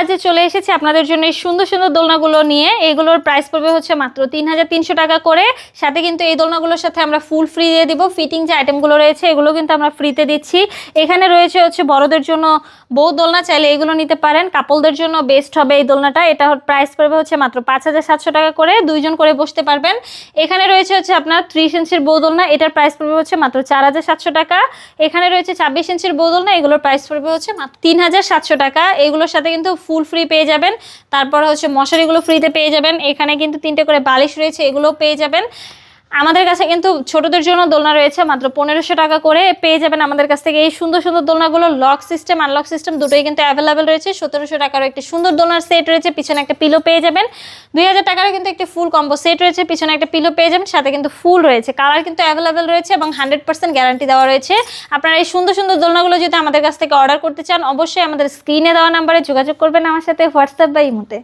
মাঝে চলে এসেছি আপনাদের জন্য এই সুন্দর সুন্দর দোলনাগুলো নিয়ে। এগুলোর প্রাইস পড়বে হচ্ছে মাত্র 3300 টাকা করে। সাথে কিন্তু এই দোলনাগুলোর সাথে আমরা ফুল ফ্রি দিয়ে দিব। ফিটিং যে আইটেমগুলো রয়েছে এগুলো কিন্তু আমরা ফ্রিতে দিচ্ছি। এখানে রয়েছে হচ্ছে বড়দের জন্য বউ দোলনা, চাইলে এগুলো নিতে পারেন। কাপলদের জন্য বেস্ট হবে এই দোলনাটা। এটা প্রাইস পড়বে হচ্ছে মাত্র 5700 টাকা করে, দুইজন করে বসতে পারবেন। এখানে রয়েছে হচ্ছে আপনার 30 ইঞ্চির বউ দোলনা, এটার প্রাইস পড়বে হচ্ছে মাত্র 4700 টাকা। এখানে রয়েছে 26 ইঞ্চির বউ দোলনা, এগুলোর প্রাইস পড়বে হচ্ছে মাত্র 3700 টাকা। এগুলোর সাথে কিন্তু ফুল ফ্রি পেয়ে যাবেন। তারপর হচ্ছে মশারিগুলো ফ্রিতে পেয়ে যাবেন। এখানে কিন্তু 3টে করে বালিশ রয়েছে, এগুলোও পেয়ে যাবেন। আমাদের কাছে কিন্তু ছোটদের জন্য দোলনা রয়েছে মাত্র 1500 টাকা করে, পেয়ে যাবেন আমাদের কাছ থেকে এই সুন্দর সুন্দর দোলনাগুলো। লক সিস্টেম আনলক সিস্টেম দুটোই কিন্তু অ্যাভেলেবেল রয়েছে। 1700 টাকারও একটি সুন্দর দোলনার সেট রয়েছে, পিছনে একটা পিলো পেয়ে যাবেন। 2000 টাকারও কিন্তু একটি ফুল কম্বো সেট রয়েছে, পিছনে একটা পিলো পেয়ে যাবেন, সাথে কিন্তু ফুল রয়েছে। কালার কিন্তু অ্যাভেলেবেল রয়েছে এবং 100% গ্যারান্টি দেওয়া রয়েছে। আপনারা এই সুন্দর সুন্দর দোলনাগুলো যদি আমাদের কাছ থেকে অর্ডার করতে চান, অবশ্যই আমাদের স্ক্রিনে দেওয়া নাম্বারে যোগাযোগ করবেন আমার সাথে, হোয়াটসঅ্যাপ বা ইমোতে।